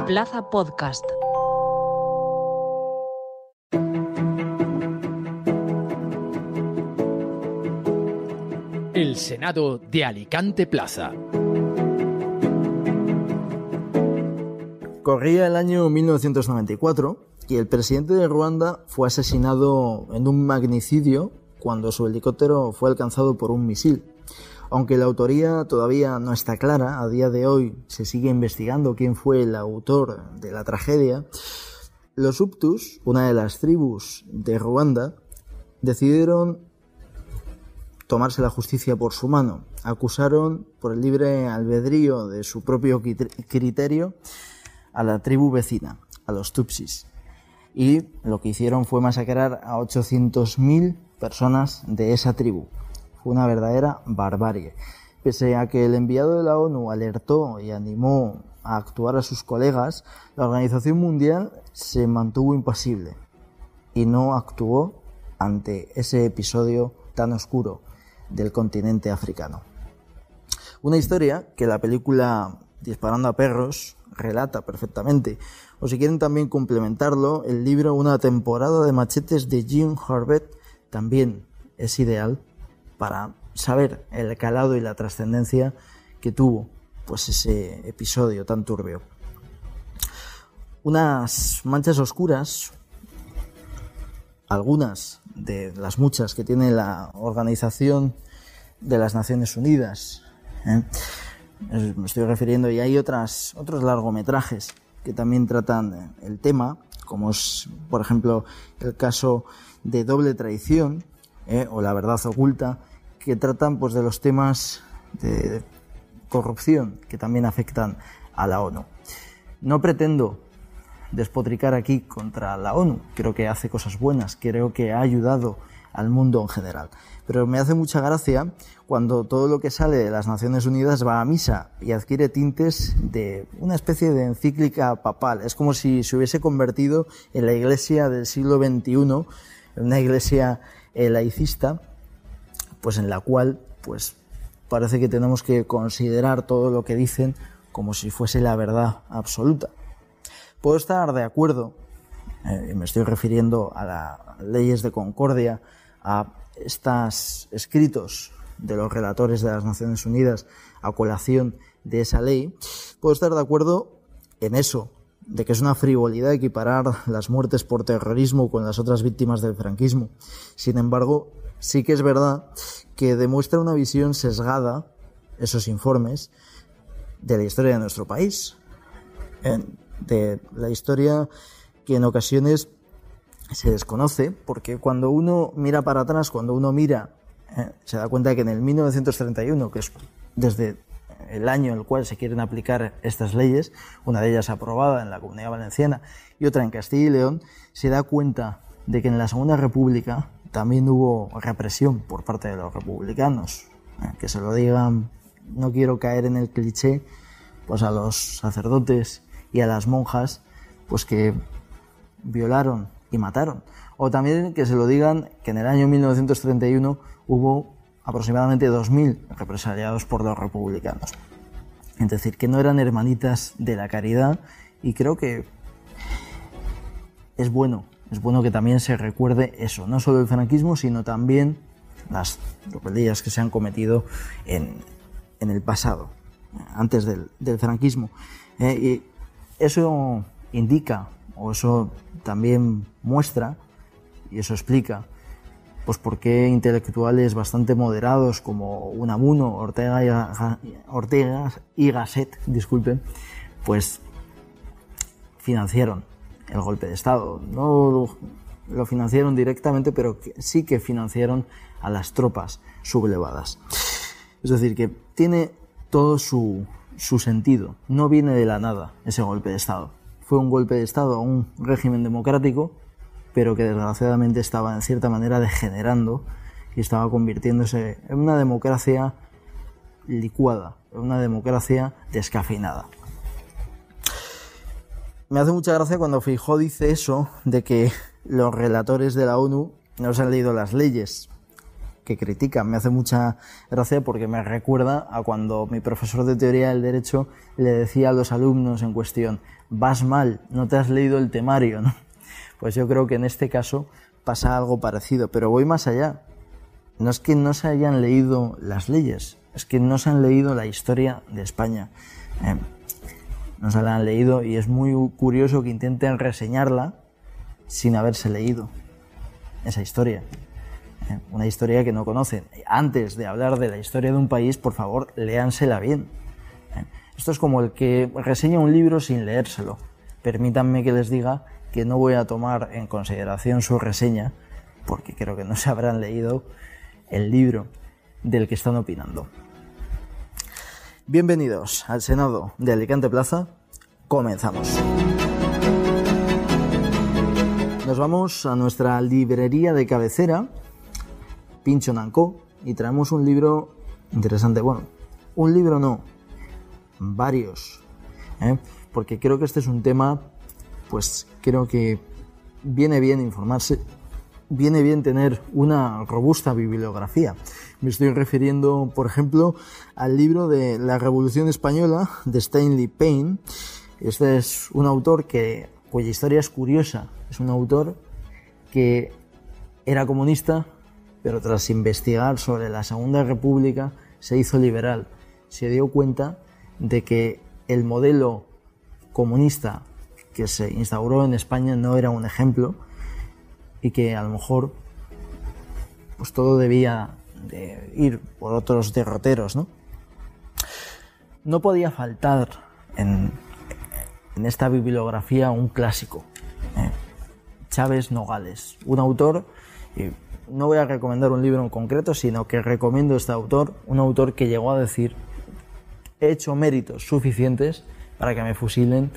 Plaza Podcast. El Senado de Alicante Plaza. Corría el año 1994 y el presidente de Ruanda fue asesinado en un magnicidio cuando su helicóptero fue alcanzado por un misil. Aunque la autoría todavía no está clara, a día de hoy se sigue investigando quién fue el autor de la tragedia, los Hutus, una de las tribus de Ruanda, decidieron tomarse la justicia por su mano. Acusaron por el libre albedrío de su propio criterio a la tribu vecina, a los Tutsis. Y lo que hicieron fue masacrar a 800.000 personas de esa tribu. Fue una verdadera barbarie. Pese a que el enviado de la ONU alertó y animó a actuar a sus colegas, la Organización Mundial se mantuvo impasible y no actuó ante ese episodio tan oscuro del continente africano. Una historia que la película Disparando a perros relata perfectamente. O si quieren también complementarlo, el libro Una temporada de machetes de Jim Corbett también es ideal para saber el calado y la trascendencia que tuvo pues ese episodio tan turbio. Unas manchas oscuras, algunas de las muchas que tiene la Organización de las Naciones Unidas, me estoy refiriendo, y hay otros largometrajes que también tratan el tema, como es, por ejemplo, el caso de Doble Traición, o La Verdad Oculta, que tratan pues de los temas de corrupción que también afectan a la ONU. No pretendo despotricar aquí contra la ONU, creo que hace cosas buenas, creo que ha ayudado al mundo en general, pero me hace mucha gracia cuando todo lo que sale de las Naciones Unidas va a misa y adquiere tintes de una especie de encíclica papal. Es como si se hubiese convertido en la iglesia del siglo XXI, en una iglesia laicista, pues en la cual pues parece que tenemos que considerar todo lo que dicen como si fuese la verdad absoluta. Puedo estar de acuerdo, y me estoy refiriendo a las leyes de concordia, a estos escritos de los relatores de las Naciones Unidas a colación de esa ley. Puedo estar de acuerdo en eso, de que es una frivolidad equiparar las muertes por terrorismo con las otras víctimas del franquismo. Sin embargo, sí que es verdad que demuestra una visión sesgada, esos informes, de la historia de nuestro país, de la historia que en ocasiones se desconoce, porque cuando uno mira para atrás, cuando uno mira, se da cuenta que en el 1931, que es desde el año en el cual se quieren aplicar estas leyes, una de ellas aprobada en la Comunidad Valenciana y otra en Castilla y León, se da cuenta de que en la Segunda República también hubo represión por parte de los republicanos. Que se lo digan, no quiero caer en el cliché, pues a los sacerdotes y a las monjas, pues que violaron y mataron. O también que se lo digan que en el año 1931 hubo aproximadamente 2.000 represaliados por los republicanos. Es decir, que no eran hermanitas de la caridad, y creo que es bueno que también se recuerde eso, no solo el franquismo, sino también las rebeldías que se han cometido en el pasado, antes del franquismo. Y eso indica, o eso también muestra, y eso explica, pues por qué intelectuales bastante moderados como Unamuno, Ortega y Gasset, pues financiaron el golpe de Estado. No lo financiaron directamente, pero sí que financiaron a las tropas sublevadas. Es decir, que tiene todo su sentido. No viene de la nada ese golpe de Estado. Fue un golpe de Estado a un régimen democrático, pero que desgraciadamente estaba en cierta manera degenerando y estaba convirtiéndose en una democracia licuada, en una democracia descafeinada. Me hace mucha gracia cuando Feijóo dice eso de que los relatores de la ONU no se han leído las leyes. que critican. Me hace mucha gracia porque me recuerda a cuando mi profesor de teoría del derecho le decía a los alumnos en cuestión: vas mal, no te has leído el temario, ¿no? Pues yo creo que en este caso pasa algo parecido, pero voy más allá. No es que no se hayan leído las leyes, es que no se han leído la historia de España. No se la han leído y es muy curioso que intenten reseñarla sin haberse leído esa historia. Una historia que no conocen. Antes de hablar de la historia de un país, por favor, léansela bien. Esto es como el que reseña un libro sin leérselo. Permítanme que les diga que no voy a tomar en consideración su reseña, porque creo que no se habrán leído el libro del que están opinando. Bienvenidos al Senado de Alicante Plaza. Comenzamos. Nos vamos a nuestra librería de cabecera, Pincho Nancó, y traemos un libro interesante. Bueno, un libro no, varios, porque creo que este es un tema, pues creo que viene bien informarse, viene bien tener una robusta bibliografía. Me estoy refiriendo, por ejemplo, al libro de La Revolución Española de Stanley Payne. Este es un autor cuya historia es curiosa. Es un autor que era comunista, pero tras investigar sobre la Segunda República se hizo liberal. Se dio cuenta de que el modelo comunista que se instauró en España no era un ejemplo y que a lo mejor pues todo debía de ir por otros derroteros, ¿no? No podía faltar en esta bibliografía un clásico, Chávez Nogales, un autor, y no voy a recomendar un libro en concreto, sino que recomiendo este autor, un autor que llegó a decir: he hecho méritos suficientes para que me fusilen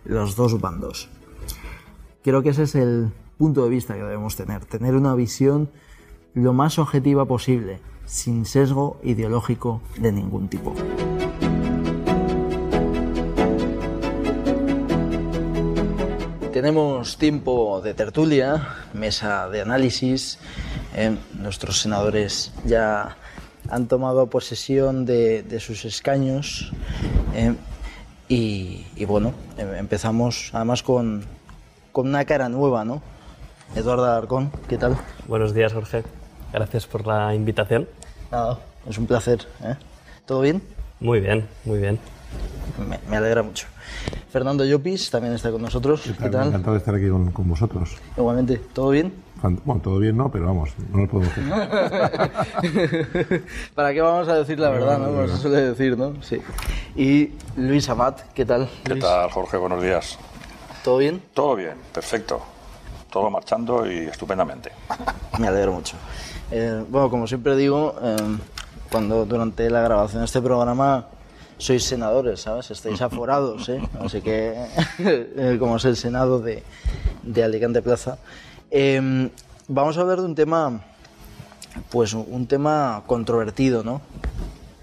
los dos bandos. Creo que ese es el punto de vista que debemos tener una visión lo más objetiva posible, sin sesgo ideológico de ningún tipo. Tenemos tiempo de tertulia, mesa de análisis. Nuestros senadores ya han tomado posesión de sus escaños. Y bueno, empezamos además con una cara nueva, ¿no? Eduardo Alarcón, ¿qué tal? Buenos días, Jorge. Gracias por la invitación. Nada, es un placer. ¿Todo bien? Muy bien, muy bien. Me alegra mucho. Fernando Llopis también está con nosotros. ¿Qué tal? Encantado de estar aquí con vosotros. Igualmente, ¿todo bien? Bueno, todo bien no, pero vamos, no lo podemos decir. ¿Para qué vamos a decir la verdad, no? Como se suele decir, ¿no? Sí. Y Luis Amat, ¿qué tal? ¿Qué tal, Jorge? Buenos días. ¿Todo bien? Todo bien, perfecto. Todo marchando y estupendamente. Me alegro mucho. Bueno, como siempre digo, cuando durante la grabación de este programa sois senadores, ¿sabes? Estáis aforados, ¿eh? Así que, como es el Senado de Alicante Plaza, vamos a hablar de un tema, pues un tema controvertido, ¿no?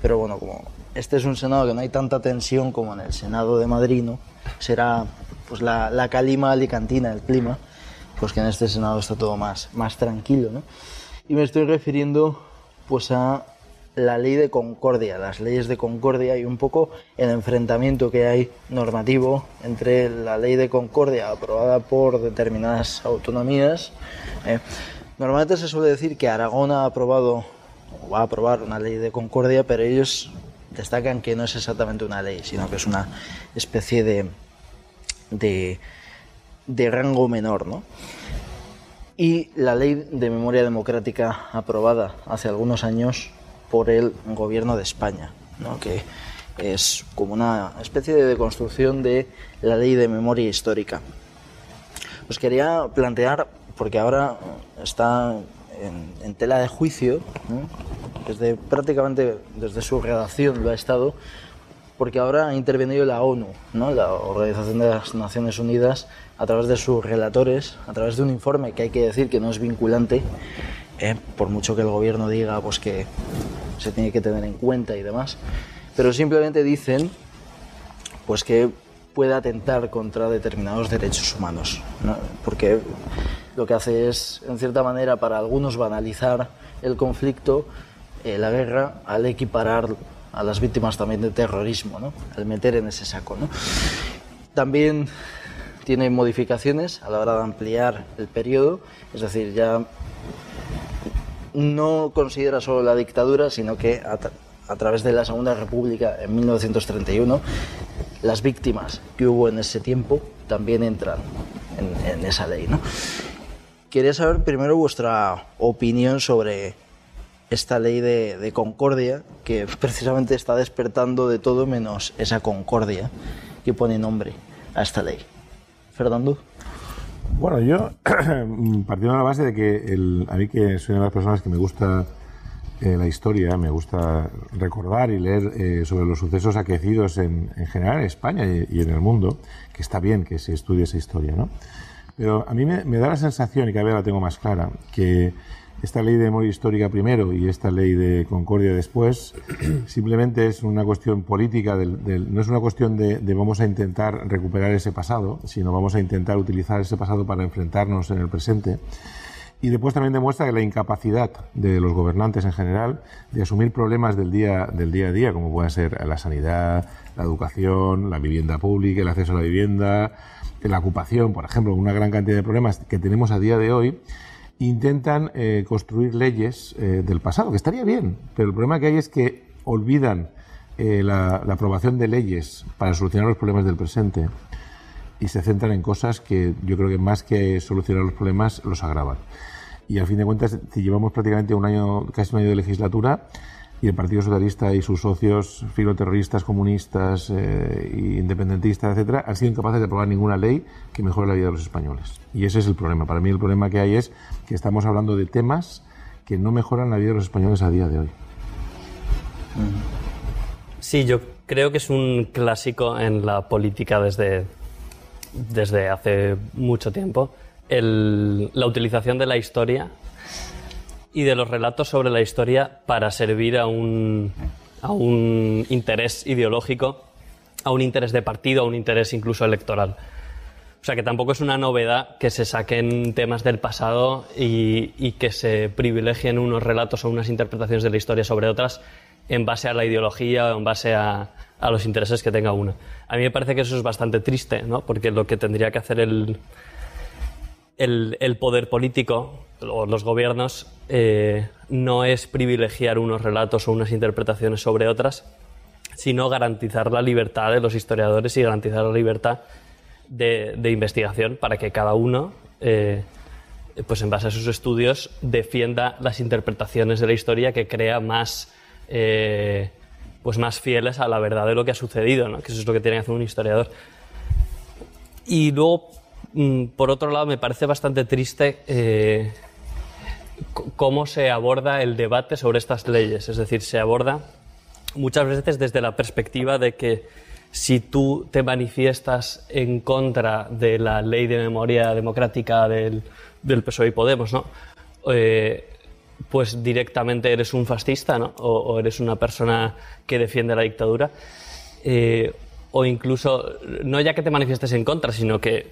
Pero bueno, como este es un Senado que no hay tanta tensión como en el Senado de Madrid, ¿no? Será pues la calima alicantina, el clima, pues que en este Senado está todo más tranquilo, ¿no? Y me estoy refiriendo pues a la ley de concordia, las leyes de concordia y un poco el enfrentamiento que hay normativo entre la ley de concordia aprobada por determinadas autonomías. Normalmente se suele decir que Aragón ha aprobado o va a aprobar una ley de concordia, pero ellos destacan que no es exactamente una ley, sino que es una especie de rango menor, ¿no? Y la ley de memoria democrática aprobada hace algunos años por el gobierno de España, ¿no? Que es como una especie de deconstrucción de la ley de memoria histórica. Os quería plantear, porque ahora está en tela de juicio, ¿no? Prácticamente desde su redacción lo ha estado, porque ahora ha intervenido la ONU, ¿no? La Organización de las Naciones Unidas, a través de sus relatores, a través de un informe que hay que decir que no es vinculante, por mucho que el gobierno diga pues que se tiene que tener en cuenta y demás, pero simplemente dicen pues que puede atentar contra determinados derechos humanos, ¿no? Porque lo que hace es, en cierta manera, para algunos banalizar el conflicto, la guerra, al equiparar a las víctimas también de terrorismo, ¿no? Al meter en ese saco, ¿no? También tiene modificaciones a la hora de ampliar el periodo, es decir, ya no considera solo la dictadura, sino que a través de la Segunda República en 1931, las víctimas que hubo en ese tiempo también entran en esa ley, ¿no? Quería saber primero vuestra opinión sobre esta ley de concordia, que precisamente está despertando de todo menos esa concordia que pone nombre a esta ley. Fernando. Bueno, yo partiendo de la base de que a mí, que soy una de las personas que me gusta la historia, me gusta recordar y leer sobre los sucesos acaecidos en general en España y en el mundo, que está bien que se estudie esa historia, ¿no? Pero a mí me da la sensación, y cada vez la tengo más clara, que esta ley de memoria histórica primero y esta ley de concordia después simplemente es una cuestión política, no es una cuestión de vamos a intentar recuperar ese pasado, sino vamos a intentar utilizar ese pasado para enfrentarnos en el presente. Y después también demuestra que la incapacidad de los gobernantes en general de asumir problemas del día a día, como pueden ser la sanidad, la educación, la vivienda pública, el acceso a la vivienda, la ocupación, por ejemplo, una gran cantidad de problemas que tenemos a día de hoy, intentan construir leyes del pasado, que estaría bien, pero el problema que hay es que olvidan la aprobación de leyes para solucionar los problemas del presente y se centran en cosas que yo creo que más que solucionar los problemas los agravan. Y al fin de cuentas, si llevamos prácticamente casi un año de legislatura, y el Partido Socialista y sus socios filoterroristas, comunistas, independentistas, etcétera, han sido incapaces de aprobar ninguna ley que mejore la vida de los españoles. Y ese es el problema. Para mí el problema que hay es que estamos hablando de temas que no mejoran la vida de los españoles a día de hoy. Sí, yo creo que es un clásico en la política desde hace mucho tiempo, la utilización de la historia y de los relatos sobre la historia para servir a un interés ideológico, a un interés de partido, a un interés incluso electoral. O sea que tampoco es una novedad que se saquen temas del pasado y que se privilegien unos relatos o unas interpretaciones de la historia sobre otras en base a la ideología o en base a los intereses que tenga una. A mí me parece que eso es bastante triste, ¿no? Porque lo que tendría que hacer el poder político o los gobiernos no es privilegiar unos relatos o unas interpretaciones sobre otras, sino garantizar la libertad de los historiadores y garantizar la libertad de investigación para que cada uno, pues en base a sus estudios, defienda las interpretaciones de la historia que crea más fieles a la verdad de lo que ha sucedido, ¿no? Que eso es lo que tiene que hacer un historiador. Y luego, por otro lado, me parece bastante triste cómo se aborda el debate sobre estas leyes. Es decir, se aborda muchas veces desde la perspectiva de que si tú te manifiestas en contra de la ley de memoria democrática del PSOE y Podemos, ¿no? Pues directamente eres un fascista, ¿no? O eres una persona que defiende la dictadura. O incluso, no ya que te manifiestes en contra, sino que,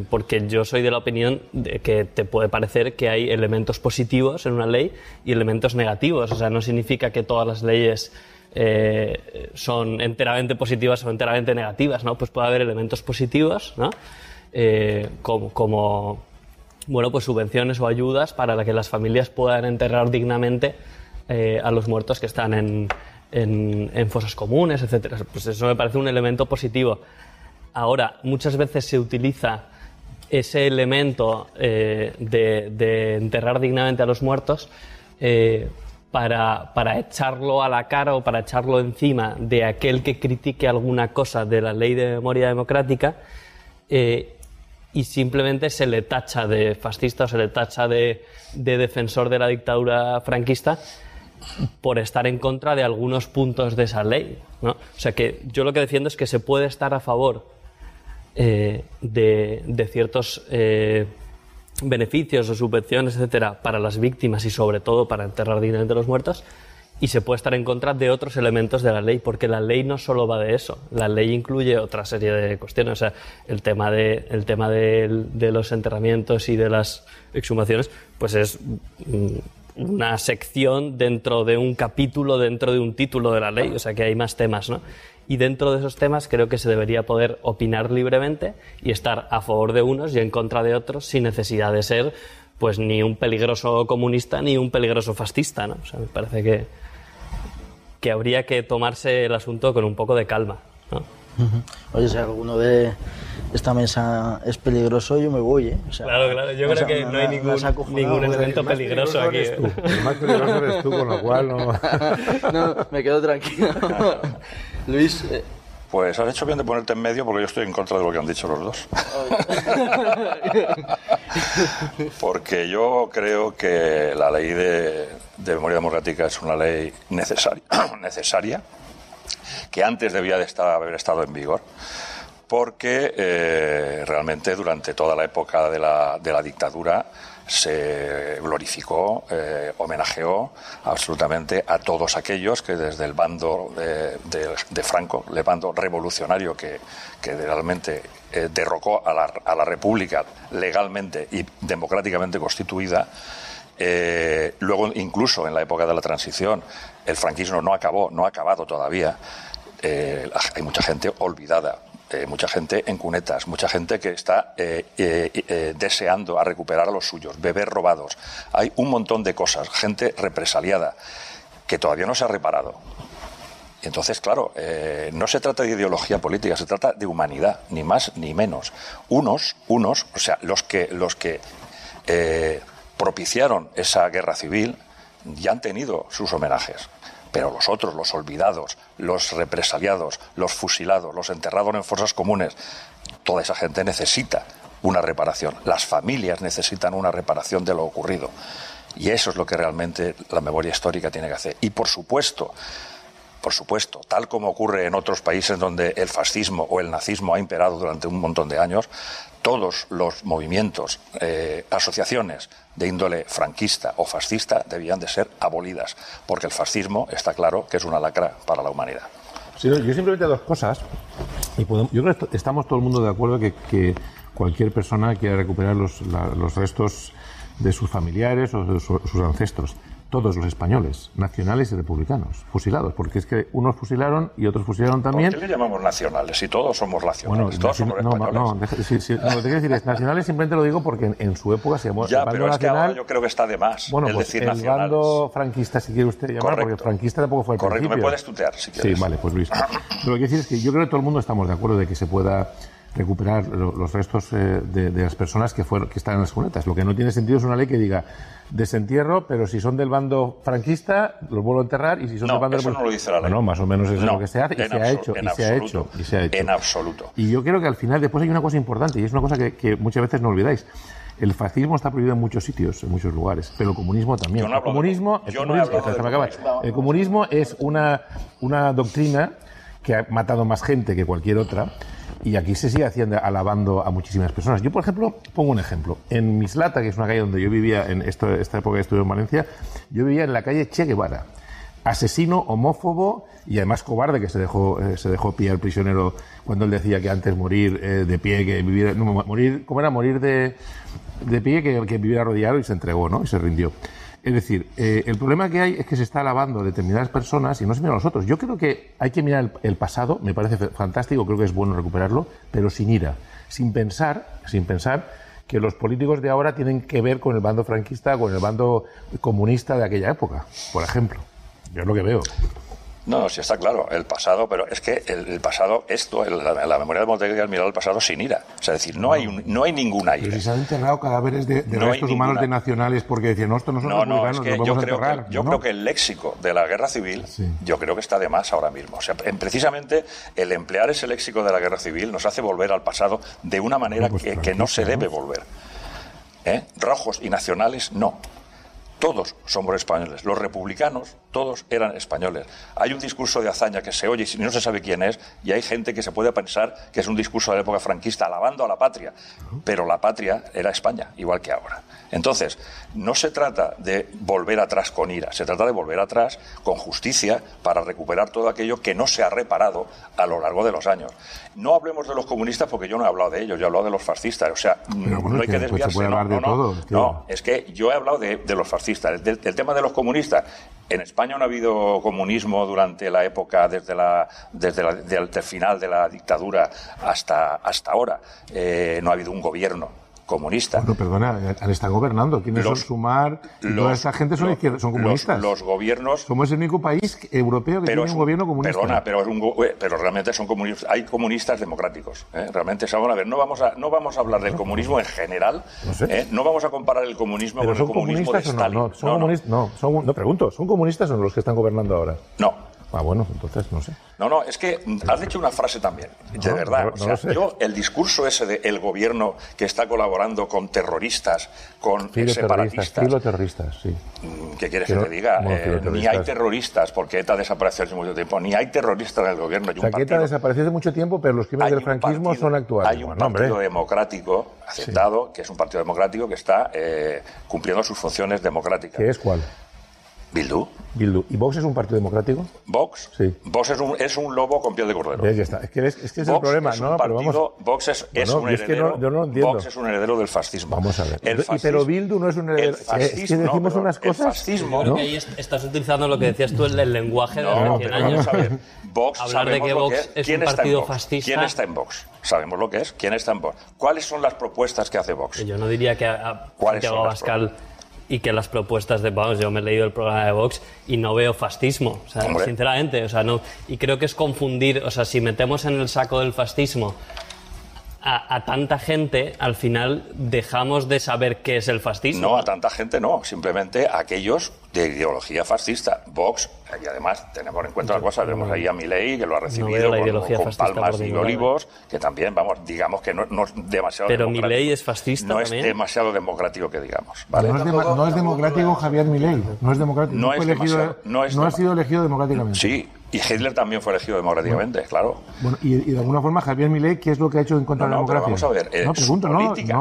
porque yo soy de la opinión de que te puede parecer que hay elementos positivos en una ley y elementos negativos. O sea, no significa que todas las leyes son enteramente positivas o enteramente negativas, ¿no? Pues puede haber elementos positivos, ¿no? Como bueno, pues subvenciones o ayudas para que las familias puedan enterrar dignamente a los muertos que están en fosas comunes, etcétera. Pues eso me parece un elemento positivo. Ahora, muchas veces se utiliza ese elemento de enterrar dignamente a los muertos para echarlo a la cara o para echarlo encima de aquel que critique alguna cosa de la ley de memoria democrática, y simplemente se le tacha de fascista o se le tacha de defensor de la dictadura franquista por estar en contra de algunos puntos de esa ley, ¿no? O sea que yo lo que defiendo es que se puede estar a favor de ciertos beneficios o subvenciones, etcétera, para las víctimas y sobre todo para enterrar dignamente a los muertos, y se puede estar en contra de otros elementos de la ley, porque la ley no solo va de eso, la ley incluye otra serie de cuestiones. O sea, el tema de los enterramientos y de las exhumaciones, pues es una sección dentro de un capítulo, dentro de un título de la ley, o sea que hay más temas, ¿no? Y dentro de esos temas creo que se debería poder opinar libremente y estar a favor de unos y en contra de otros sin necesidad de ser pues ni un peligroso comunista ni un peligroso fascista, ¿no? O sea, me parece que habría que tomarse el asunto con un poco de calma, ¿no? Oye, si alguno de esta mesa es peligroso, yo me voy, ¿eh? O sea, claro, yo creo que no hay ningún elemento peligroso aquí. El más peligroso eres tú, con lo cual no... No, me quedo tranquilo. Luis... Pues has hecho bien de ponerte en medio porque yo estoy en contra de lo que han dicho los dos. Porque yo creo que la ley de memoria democrática es una ley necesaria, que antes debía de haber estado en vigor, porque realmente durante toda la época de la dictadura se glorificó, homenajeó absolutamente a todos aquellos que desde el bando de Franco, el bando revolucionario que realmente derrocó a la República legalmente y democráticamente constituida. Luego, incluso en la época de la transición, el franquismo no ha acabado todavía. Hay mucha gente olvidada. Mucha gente en cunetas, mucha gente que está deseando a recuperar a los suyos, bebés robados. Hay un montón de cosas, gente represaliada, que todavía no se ha reparado. Y entonces, claro, no se trata de ideología política, se trata de humanidad, ni más ni menos. Unos, o sea, los que propiciaron esa guerra civil, ya han tenido sus homenajes. Pero los otros, los olvidados, los represaliados, los fusilados, los enterrados en fosas comunes, toda esa gente necesita una reparación. Las familias necesitan una reparación de lo ocurrido. Y eso es lo que realmente la memoria histórica tiene que hacer. Y por supuesto, tal como ocurre en otros países donde el fascismo o el nazismo ha imperado durante un montón de años, todos los movimientos, asociaciones de índole franquista o fascista debían de ser abolidas, porque el fascismo está claro que es una lacra para la humanidad. Sí, yo simplemente dos cosas. Yo creo que estamos todo el mundo de acuerdo que cualquier persona quiera recuperar los restos de sus familiares o de sus ancestros. Todos los españoles, nacionales y republicanos, fusilados, porque es que unos fusilaron y otros fusilaron también. ¿Por qué le llamamos nacionales? Si todos somos nacionales, bueno, todos somos españoles. No, lo que quiero decir es nacionales, simplemente lo digo porque en su época se llamó ya, el bando pero es nacional. que ahora yo creo que está de más bueno, el pues decir el nacionales. Bando franquista, si quiere usted llamar, Correcto. porque franquista tampoco fue el principio. Me puedes tutear si quieres. Sí, vale, pues Luis. Lo que quiero decir es que yo creo que todo el mundo estamos de acuerdo de que se pueda recuperar los restos de las personas que están en las cunetas. Lo que no tiene sentido es una ley que diga desentierro, pero si son del bando franquista los vuelvo a enterrar, y si son del bando eso no lo dice la ley. Bueno, más o menos eso es lo que se hace y se ha hecho. En absoluto. Y yo creo que al final después hay una cosa importante, y es una cosa que muchas veces no olvidáis. El fascismo está prohibido en muchos sitios, en muchos lugares, pero el comunismo también. El comunismo es una doctrina que ha matado más gente que cualquier otra, y aquí se sigue alabando a muchísimas personas. Yo, por ejemplo, pongo un ejemplo. En Mislata, que es una calle donde yo vivía en esta época que estuve en Valencia, yo vivía en la calle Che Guevara. Asesino, homófobo y además cobarde, que se dejó pillar prisionero cuando él decía que antes morir de pie que vivir... No, morir, ¿cómo era? Morir de pie que vivir arrodillado, y se entregó, ¿no? Y se rindió. Es decir, el problema que hay es que se está alabando a determinadas personas y no se mira a nosotros. Yo creo que hay que mirar el pasado, me parece fantástico, creo que es bueno recuperarlo, pero sin ira, sin pensar que los políticos de ahora tienen que ver con el bando franquista, con el bando comunista de aquella época, por ejemplo. Yo es lo que veo. No, sí está claro, el pasado, pero es que el pasado, la memoria democrática es mirar el pasado sin ira. O sea, es decir, no hay ninguna ira. Pero si se han enterrado cadáveres de restos humanos de nacionales porque decían, no, esto no son republicanos, es que nos vamos a enterrar. Yo creo que el léxico de la guerra civil, yo creo que está de más ahora mismo. O sea, precisamente el emplear ese léxico de la guerra civil nos hace volver al pasado de una manera que no se debe volver. Rojos y nacionales, no. Todos somos españoles. Los republicanos, eran españoles. Hay un discurso de hazaña que se oye y no se sabe quién es, y hay gente que se puede pensar que es un discurso de la época franquista alabando a la patria, pero la patria era España, igual que ahora. Entonces, no se trata de volver atrás con ira, se trata de volver atrás con justicia para recuperar todo aquello que no se ha reparado a lo largo de los años. No hablemos de los comunistas porque yo no he hablado de ellos, yo he hablado de los fascistas. O sea, bueno, no hay que desviarse. Se puede hablar de todo, no, es que yo he hablado de los fascistas. El tema de los comunistas, en España no ha habido comunismo durante la época, desde el final de la dictadura hasta ahora. No ha habido un gobierno comunista. Bueno, perdona, están gobernando. ¿Quiénes son? Sumar. Toda esa gente son comunistas. Los gobiernos. Somos el único país europeo que tiene un gobierno comunista. Perdona, pero realmente son comunistas. Hay comunistas democráticos. Realmente, a ver, no vamos a hablar del comunismo en general. No sé. No vamos a comparar el comunismo con el comunismo de Stalin. No pregunto, ¿son comunistas o no los que están gobernando ahora? No. Ah, bueno, entonces no sé. No, es que has dicho una frase también, de verdad. El discurso ese de el gobierno que está colaborando con terroristas, con separatistas. Filoterroristas, sí. ¿Qué quieres que te diga? Ni hay terroristas, porque ETA desapareció hace mucho tiempo, ni hay terroristas en el gobierno. O sea, que ETA desapareció hace mucho tiempo, pero los crímenes del franquismo son actuales. Hay un partido democrático aceptado, que es un partido democrático que está cumpliendo sus funciones democráticas. ¿Qué es cuál? Bildu. ¿Y Vox es un partido democrático? ¿Vox? Sí. Vox es un lobo con piel de cordero. Ya está. Es que es el problema. Vox es un heredero. Yo no entiendo. Vox es un heredero del fascismo. Vamos a ver. Pero Bildu no es un heredero. Es que decimos unas cosas. El fascismo. Yo creo que ahí estás utilizando lo que decías tú, el lenguaje de hace 100 años. Vamos a ver. Vox, hablar de que Vox es un partido fascista. ¿Quién está en Vox? Sabemos lo que es. ¿Quién está en Vox? ¿Cuáles son las propuestas que hace Vox? Yo no diría que a Santiago Abascal y que las propuestas de Vox, yo me he leído el programa de Vox y no veo fascismo, o sea, sinceramente, o sea, no, y creo que es confundir, o sea, si metemos en el saco del fascismo a tanta gente, al final dejamos de saber qué es el fascismo. No, a tanta gente no, simplemente a aquellos de ideología fascista. Vox, y además tenemos en cuenta una cosa, tenemos ahí a Milei, que lo ha recibido con palmas y olivos, que también, digamos que no es demasiado pero democrático. Milei es fascista no también. Es demasiado democrático que digamos, ¿vale? No es democrático Javier Milei, no es democrático. No ha sido elegido democráticamente. Sí, y Hitler también fue elegido democráticamente, claro. Bueno, y de alguna forma Javier Milei, ¿qué es lo que ha hecho en contra de la democracia? Pero vamos a ver,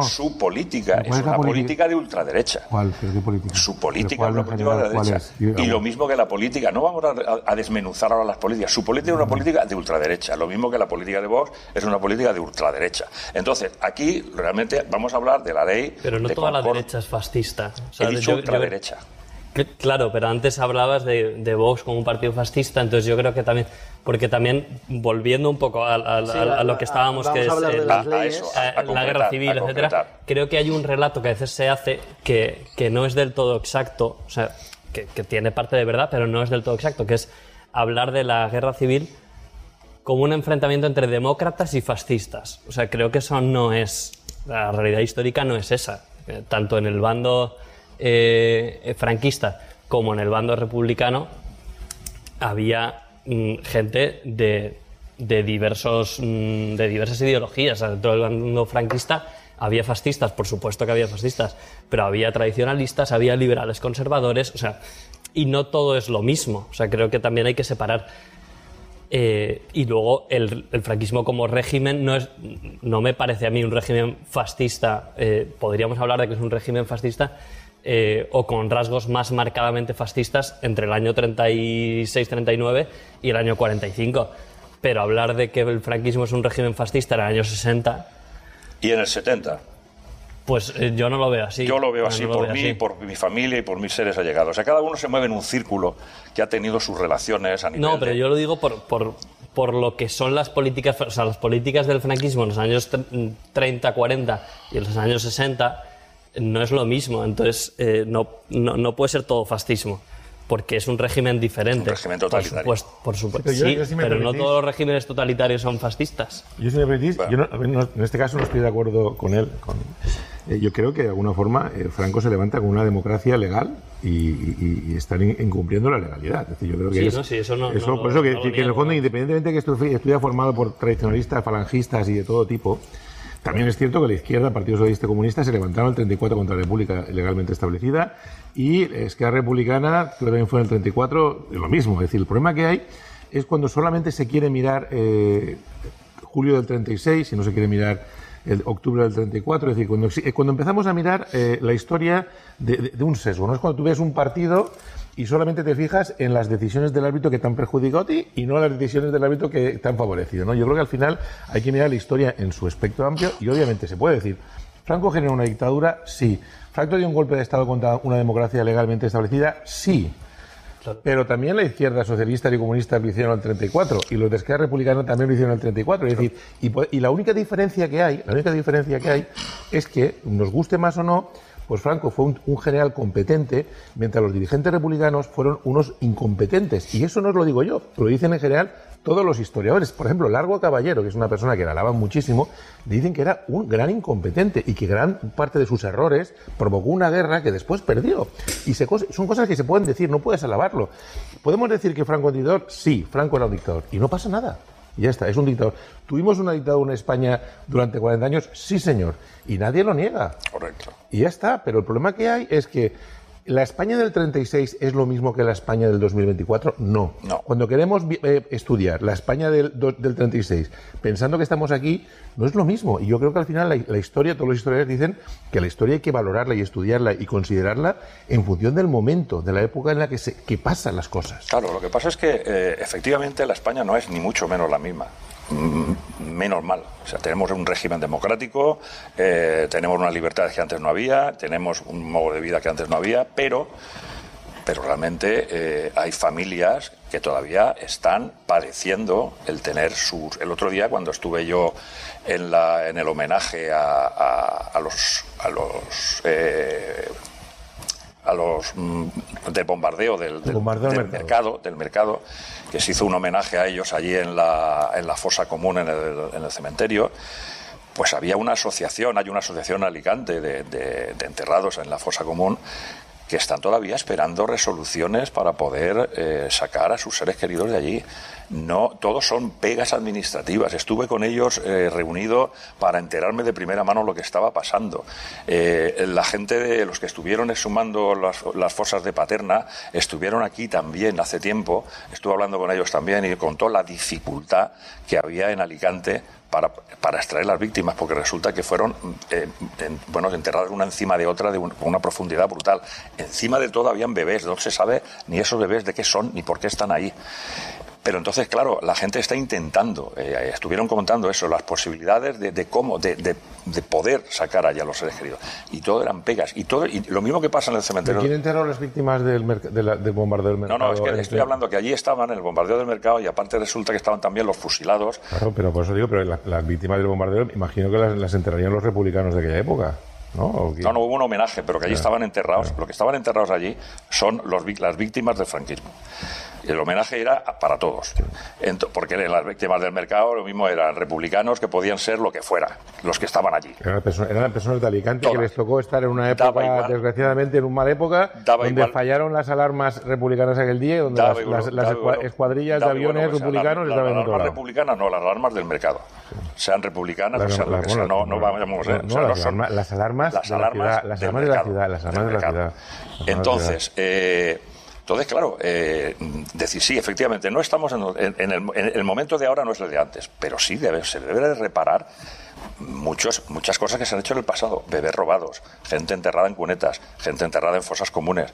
su política es una política de ultraderecha. ¿Cuál? ¿Pero qué política? Su política es una política de derecha. Y lo mismo que la política, no vamos a desmenuzar ahora las políticas. Su política es una política de ultraderecha, lo mismo que la política de Vox es una política de ultraderecha. Entonces, aquí realmente vamos a hablar de la ley. Pero no toda la derecha es fascista. O sea, he dicho ultraderecha. Claro, pero antes hablabas de Vox como un partido fascista, entonces yo creo que también, porque también volviendo un poco a lo que estábamos, que es la guerra civil, etcétera, creo que hay un relato que a veces se hace que no es del todo exacto, o sea, que tiene parte de verdad, pero no es del todo exacto, que es hablar de la guerra civil como un enfrentamiento entre demócratas y fascistas. O sea, creo que eso no es, la realidad histórica no es esa, tanto en el bando franquista como en el bando republicano había gente de diversas ideologías. Dentro del bando franquista había fascistas, por supuesto que había fascistas, pero había tradicionalistas, había liberales conservadores, o sea, y no todo es lo mismo. O sea, creo que también hay que separar. Y luego el franquismo como régimen no me parece a mí un régimen fascista. Podríamos hablar de que es un régimen fascista o con rasgos más marcadamente fascistas entre el año 36-39 y el año 45. Pero hablar de que el franquismo es un régimen fascista en el año 60... ¿Y en el 70? Pues yo no lo veo así. Yo lo veo así por mí, por mi familia y por mis seres allegados. O sea, cada uno se mueve en un círculo que ha tenido sus relaciones a nivel. No, pero yo lo digo por lo que son las políticas, o sea, las políticas del franquismo en los años 30, 40 y en los años 60 no es lo mismo. Entonces, no puede ser todo fascismo, porque es un régimen diferente. Un régimen totalitario. Por supuesto. Sí, pero no todos los regímenes totalitarios son fascistas. Yo, si me permitís, en este caso no estoy de acuerdo con él. Yo creo que de alguna forma Franco se levanta con una democracia legal y están incumpliendo la legalidad. Es decir, yo creo que por eso que en el fondo, independientemente de que estuviera formado por tradicionalistas, falangistas y de todo tipo, También es cierto que la izquierda, el Partido Socialista Comunista, se levantaron el 34 contra la República legalmente establecida y Esquerra Republicana, que también fue en el 34, lo mismo. Es decir, el problema que hay es cuando solamente se quiere mirar julio del 36 y no se quiere mirar el octubre del 34. Es decir, cuando empezamos a mirar la historia de un sesgo, ¿no? Es cuando tú ves un partido y solamente te fijas en las decisiones del árbitro que te han perjudicado a ti y no en las decisiones del árbitro que te han favorecido, ¿no? Yo creo que al final hay que mirar la historia en su espectro amplio y obviamente se puede decir, ¿Franco generó una dictadura? Sí. ¿Franco dio un golpe de Estado contra una democracia legalmente establecida? Sí. Claro. Pero también la izquierda socialista y comunista lo hicieron en el 34 y los de Esquerra Republicana también lo hicieron en el 34. Es decir, y la única diferencia que hay es que, nos guste más o no, pues Franco fue un general competente, mientras los dirigentes republicanos fueron unos incompetentes. Y eso no os lo digo yo, lo dicen en general todos los historiadores. Por ejemplo, Largo Caballero, que es una persona que la alaban muchísimo, dicen que era un gran incompetente y que gran parte de sus errores provocó una guerra que después perdió. Y son cosas que se pueden decir, no puedes alabarlo. ¿Podemos decir que Franco era un dictador? Sí, Franco era un dictador. Y no pasa nada. Ya está, es un dictador. ¿Tuvimos una dictadura en España durante 40 años? Sí, señor. Y nadie lo niega. Correcto. Y ya está. Pero el problema que hay es que ¿la España del 36 es lo mismo que la España del 2024? No. Cuando queremos estudiar la España del 36, pensando que estamos aquí, no es lo mismo. Y yo creo que al final la historia, todos los historiadores dicen que la historia hay que valorarla y estudiarla y considerarla en función del momento, de la época en la que pasan las cosas. Claro, lo que pasa es que efectivamente la España no es ni mucho menos la misma. Menos mal. O sea, tenemos un régimen democrático, tenemos unas libertades que antes no había, tenemos un modo de vida que antes no había, pero realmente hay familias que todavía están padeciendo el tener sus... El otro día, cuando estuve yo en el homenaje a los del bombardeo del mercado, que se hizo un homenaje a ellos allí en la fosa común en el cementerio. Pues hay una asociación en Alicante de enterrados en la fosa común que están todavía esperando resoluciones para poder sacar a sus seres queridos de allí. No, todos son pegas administrativas. Estuve con ellos reunido para enterarme de primera mano lo que estaba pasando. La gente de los que estuvieron exhumando las fosas de Paterna estuvieron aquí también hace tiempo. Estuve hablando con ellos también y contó la dificultad que había en Alicante para extraer las víctimas, porque resulta que fueron enterradas una encima de otra con una profundidad brutal. Encima de todo habían bebés, no se sabe ni esos bebés de qué son ni por qué están ahí. Pero entonces, claro, la gente está intentando, estuvieron contando eso, las posibilidades de poder sacar allá a los seres queridos. Y todo eran pegas. Y lo mismo que pasa en el cementerio. ¿Quién enterró a las víctimas del bombardeo del mercado? No, es que estoy hablando que allí estaban en el bombardeo del mercado y aparte resulta que estaban también los fusilados. Claro, pero por eso digo, pero las víctimas del bombardeo, imagino que las enterrarían los republicanos de aquella época. No, hubo un homenaje, pero que allí estaban enterrados. Lo que estaban enterrados allí son las víctimas del franquismo. Y el homenaje era para todos. Porque las víctimas del mercado lo mismo eran republicanos que podían ser lo que fuera, los que estaban allí. Eran personas de Alicante que les tocó estar en una época, desgraciadamente en una mala época, donde fallaron las alarmas republicanas aquel día, donde las escuadrillas de aviones republicanos estaban en otro lado. Las republicanas no, las alarmas del mercado. Sean republicanas o sean lo que sea. Las alarmas de la ciudad. Entonces, claro, decir, sí, efectivamente, no estamos en el momento de ahora, no es el de antes, pero sí se debe de reparar muchas cosas que se han hecho en el pasado. Bebés robados, gente enterrada en cunetas, gente enterrada en fosas comunes.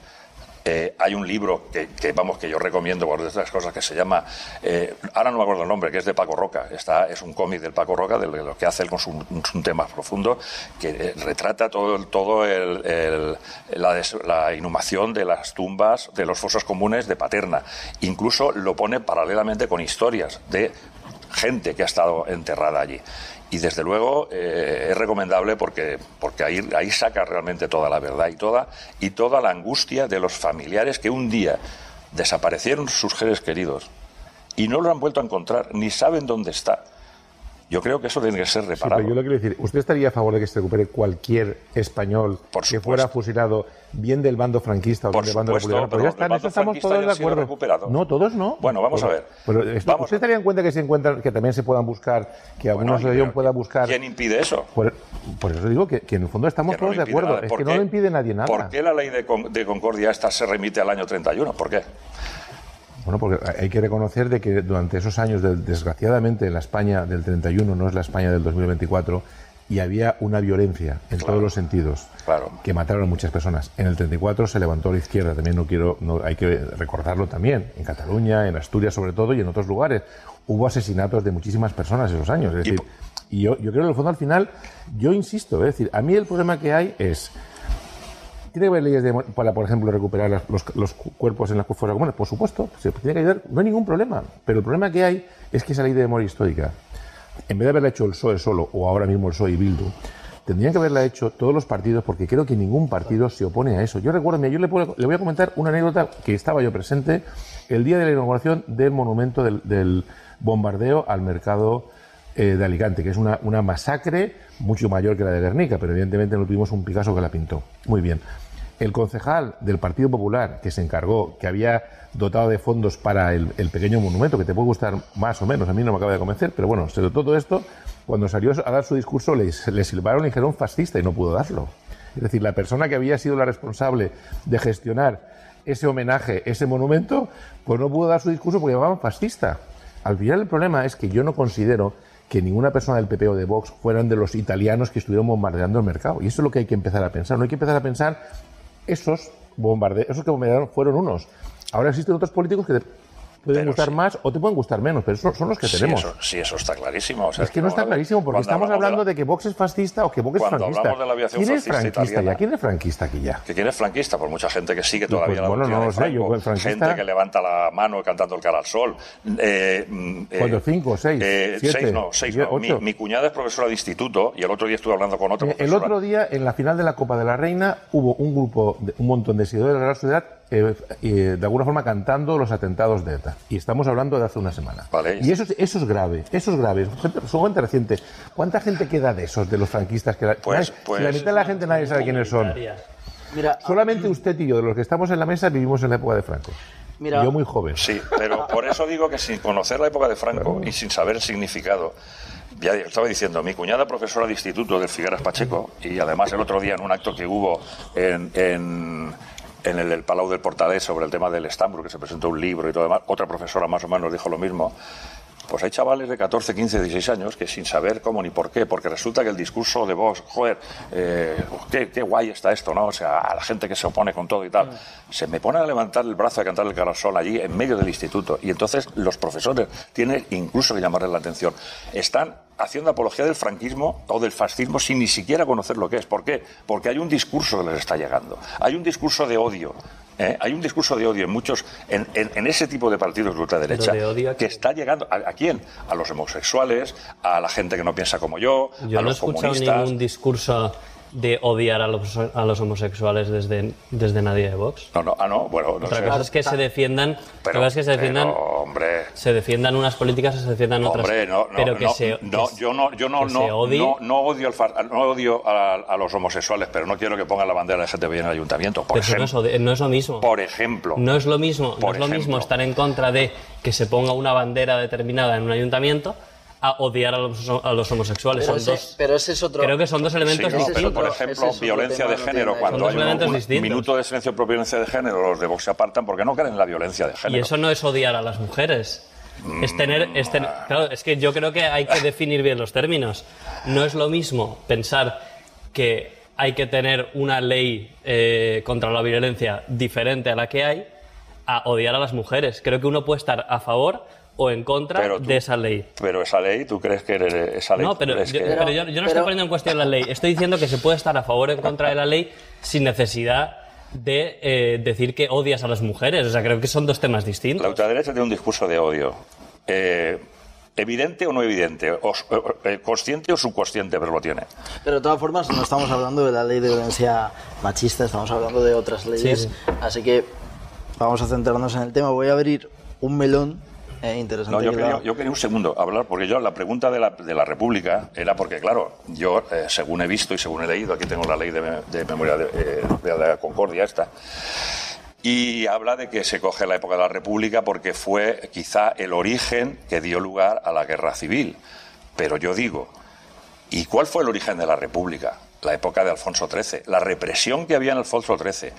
Hay un libro que yo recomiendo por estas cosas que se llama, ahora no me acuerdo el nombre, que es de Paco Roca. Es un cómic del Paco Roca, de lo que hace él con un tema profundo, que retrata la inhumación de las tumbas de las fosas comunes de Paterna. Incluso lo pone paralelamente con historias de gente que ha estado enterrada allí. Y desde luego es recomendable porque ahí saca realmente toda la verdad y toda la angustia de los familiares que un día desaparecieron sus seres queridos y no lo han vuelto a encontrar, ni saben dónde está. Yo creo que eso tiene que ser Sí, reparado. pero yo lo quiero decir, ¿usted estaría a favor de que se recupere cualquier español que fuera fusilado, bien del bando franquista o bien del bando republicano? Pues ya está, en eso estamos todos de acuerdo. No, todos no. Bueno, vamos a ver. Pero ¿usted estaría en cuenta que se encuentran, que también se puedan buscar, que alguna asociación pueda buscar? ¿Quién impide eso? Por eso digo que en el fondo estamos todos de acuerdo. Es que no lo impide nadie nada. ¿Por qué la ley de Concordia esta se remite al año 31? ¿Por qué? Bueno, porque hay que reconocer de que durante esos años, desgraciadamente, la España del 31 no es la España del 2024, y había una violencia en todos los sentidos, que mataron a muchas personas. En el 34 se levantó la izquierda, también hay que recordarlo también, en Cataluña, en Asturias sobre todo, y en otros lugares. Hubo asesinatos de muchísimas personas esos años. Es decir, y yo creo que en el fondo al final, yo insisto, es decir, a mí el problema que hay es... ¿Tiene que haber leyes para, por ejemplo, recuperar los cuerpos en las fosas comunes? Por supuesto, se tiene que ayudar, no hay ningún problema. Pero el problema que hay es que esa ley de memoria histórica, en vez de haberla hecho el PSOE solo, o ahora mismo el PSOE y Bildu, tendrían que haberla hecho todos los partidos, porque creo que ningún partido se opone a eso. Yo recuerdo, le voy a comentar una anécdota que estaba yo presente el día de la inauguración del monumento del bombardeo al mercado de Alicante, que es una masacre mucho mayor que la de Guernica, pero evidentemente no tuvimos un Picasso que la pintó. Muy bien. El concejal del Partido Popular que se encargó, que había dotado de fondos para el pequeño monumento, que te puede gustar más o menos, a mí no me acaba de convencer, pero bueno, se dotó todo esto. Cuando salió a dar su discurso le silbaron y dijeron fascista y no pudo darlo. Es decir, la persona que había sido la responsable de gestionar ese homenaje, ese monumento, pues no pudo dar su discurso porque llamaban fascista. Al final el problema es que yo no considero que ninguna persona del PP o de Vox fueran de los italianos que estuvieron bombardeando el mercado. Y eso es lo que hay que empezar a pensar. No hay que empezar a pensar esos que bombardearon fueron unos. Ahora existen otros políticos que te pueden gustar más o te pueden gustar menos, pero son los que tenemos. Eso está clarísimo. O sea, es que no está clarísimo, porque estamos hablando de que Vox es fascista o que Vox es franquista. Hablamos de la aviación ¿Quién es franquista italiana? ya? ¿Quién es franquista aquí ya? ¿Quién es franquista? Pues mucha gente que sigue todavía la bueno, no lo sé. Yo, gente que levanta la mano cantando el cara al sol. ¿Cuántos? ¿5, 6, 7? 6 no. Mi cuñada es profesora de instituto y el otro día estuve hablando con otra profesora. El otro día, en la final de la Copa de la Reina, hubo un montón de seguidores de la Real Sociedad de alguna forma cantando los atentados de ETA. Y estamos hablando de hace una semana. Vale. Y eso es grave. Eso es grave. Son gente reciente. ¿Cuánta gente queda de esos, de los franquistas? Si la mitad de la gente nadie sabe quiénes son. Mira, solamente usted y yo, de los que estamos en la mesa, vivimos en la época de Franco. Yo muy joven. Sí, pero por eso digo que sin conocer la época de Franco y sin saber el significado. Ya estaba diciendo, mi cuñada profesora de instituto del Figueras Pacheco, y además el otro día en un acto que hubo en el Palau del Portalet sobre el tema del Estambul, que se presentó un libro y todo demás, otra profesora más o menos dijo lo mismo. Pues hay chavales de 14, 15, 16 años que sin saber cómo ni por qué, porque resulta que el discurso de Vox, joder, qué guay está esto, ¿no? O sea, a la gente que se opone con todo y tal, se me pone a levantar el brazo a cantar el carasol allí en medio del instituto, y entonces los profesores tienen incluso que llamarles la atención. Están haciendo apología del franquismo o del fascismo sin ni siquiera conocer lo que es. ¿Por qué? Porque hay un discurso que les está llegando. Hay un discurso de odio. Hay un discurso de odio en muchos, en ese tipo de partidos de ultraderecha, que está llegando. ¿A quién? A los homosexuales, a la gente que no piensa como yo, a los comunistas. Yo no he escuchado ningún discurso de odiar a los homosexuales desde nadie de Vox. No, bueno, no Otra sé. cosa es que se defiendan, se defiendan unas políticas o se defiendan otras. Yo no odio a los homosexuales, pero no quiero que pongan la bandera LGTBI en el ayuntamiento. No es lo mismo. Por ejemplo. No es lo mismo. No es lo mismo estar en contra de que se ponga una bandera determinada en un ayuntamiento a odiar a los homosexuales. Pero ese es otro. Creo que son dos elementos distintos. Pero, por ejemplo, violencia de género, cuando hay un minuto de silencio por violencia de género, los de Vox se apartan porque no creen en la violencia de género. Y eso no es odiar a las mujeres. Claro, es que yo creo que hay que definir bien los términos. No es lo mismo pensar que hay que tener una ley contra la violencia diferente a la que hay a odiar a las mujeres. Creo que uno puede estar a favor o en contra de esa ley. Pero esa ley, ¿tú crees que esa ley? No, pero yo no estoy poniendo en cuestión la ley. Estoy diciendo que se puede estar a favor o en contra de la ley sin necesidad de decir que odias a las mujeres. O sea, creo que son dos temas distintos. La ultraderecha tiene un discurso de odio. ¿Evidente o no evidente? ¿Consciente o subconsciente? Pero lo tiene. Pero de todas formas, no estamos hablando de la ley de violencia machista, estamos hablando de otras leyes. Sí. Así que vamos a centrarnos en el tema. Voy a abrir un melón interesante. No, yo quería un segundo hablar, porque yo la pregunta de la República era porque, claro, yo, según he visto y según he leído, aquí tengo la ley de memoria de la Concordia esta, y habla de que se coge la época de la República porque fue quizá el origen que dio lugar a la guerra civil. Pero yo digo, ¿y cuál fue el origen de la República? La época de Alfonso XIII, la represión que había en Alfonso XIII,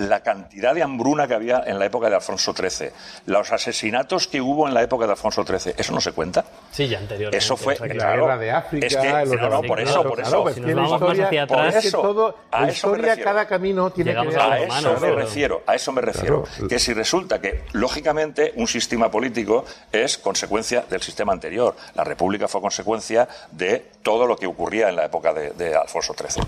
la cantidad de hambruna que había en la época de Alfonso XIII, los asesinatos que hubo en la época de Alfonso XIII, ¿eso no se cuenta? Sí, ya anteriormente. Eso fue, la guerra de África, es que, por eso. Pues si nos vamos más hacia atrás, es que todo, a la eso me historia, refiero. cada camino tiene que ver A eso me refiero. Claro. Que si resulta que, lógicamente, un sistema político es consecuencia del sistema anterior. La República fue consecuencia de todo lo que ocurría en la época de Alfonso XIII.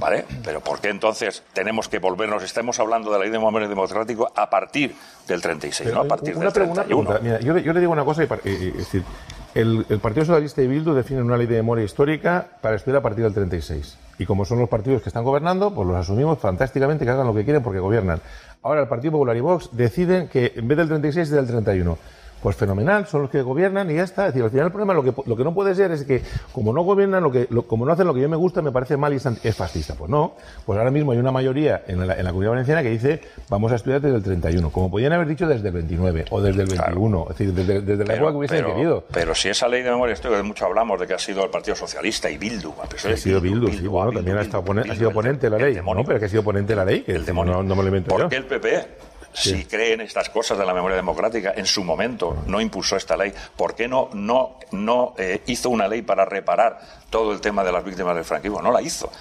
¿Vale? Pero ¿por qué entonces tenemos que volvernos? Estamos hablando de la ley de memoria democrático a partir del 36, no a partir del 31. Mira, yo le digo una cosa, es decir, el Partido Socialista y Bildu definen una ley de memoria histórica para estudiar a partir del 36. Y como son los partidos que están gobernando, pues los asumimos fantásticamente, que hagan lo que quieren porque gobiernan. Ahora el Partido Popular y Vox deciden que en vez del 36 es del 31. Pues fenomenal, son los que gobiernan y ya está. Es decir, al final el problema, lo que no puede ser es que, como no gobiernan, como no hacen lo que yo me gusta, me parece mal y es fascista. Pues no. Pues ahora mismo hay una mayoría en la Comunidad Valenciana que dice, vamos a estudiar desde el 31. Como podían haber dicho desde el 29 o desde el 21. Claro. Es decir, desde la época que hubiesen querido. Pero si esa ley de memoria histórica, mucho hablamos de que ha sido el Partido Socialista y Bildu. Ha sido Bildu, sí, bueno, también ha sido ponente de la ley. No, pero que ha sido ponente de la ley, que el demonio. No me lo invento yo. ¿Por qué el PP? Si cree en estas cosas de la memoria democrática, en su momento no impulsó esta ley, ¿por qué no hizo una ley para reparar todo el tema de las víctimas del franquismo? No la hizo.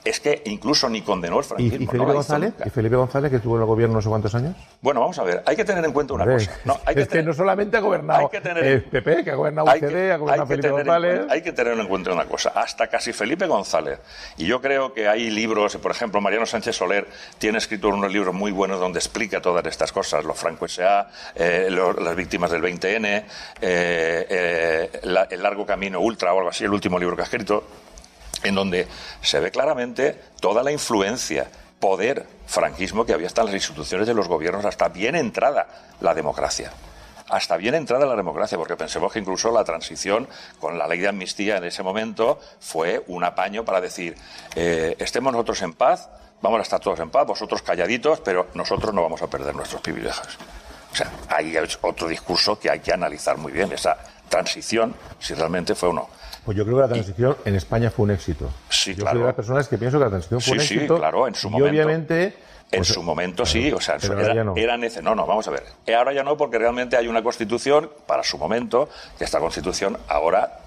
Es que incluso ni condenó el franquismo. ¿Y Felipe González? ¿Y Felipe González, que estuvo en el gobierno no sé cuántos años? Bueno, vamos a ver, hay que tener en cuenta una cosa. Que no solamente ha gobernado el PP, que ha gobernado UCD, ha gobernado Felipe González. Hay que tener en cuenta una cosa. Hasta casi Felipe González. Y yo creo que hay libros, por ejemplo, Mariano Sánchez Soler tiene escrito unos libros muy buenos donde explica todas estas cosas. Los Franco S.A., las víctimas del 20N, el largo camino ultra o algo así, el último libro que ha escrito, en donde se ve claramente toda la influencia, poder, franquismo que había hasta en las instituciones de los gobiernos, hasta bien entrada la democracia. Hasta bien entrada la democracia, porque pensemos que incluso la transición con la ley de amnistía en ese momento fue un apaño para decir, estemos nosotros en paz, vamos a estar todos en paz, vosotros calladitos, pero nosotros no vamos a perder nuestros privilegios. O sea, ahí hay otro discurso que hay que analizar muy bien, esa transición, si realmente fue o no. Pues yo creo que la transición en España fue un éxito. Sí, yo claro. soy de las personas que pienso que la transición fue un éxito. Sí, claro, en su momento. Y obviamente... En su momento sí, o sea, era necesario. No, vamos a ver. Ahora ya no, porque realmente hay una Constitución para su momento, que esta Constitución ahora,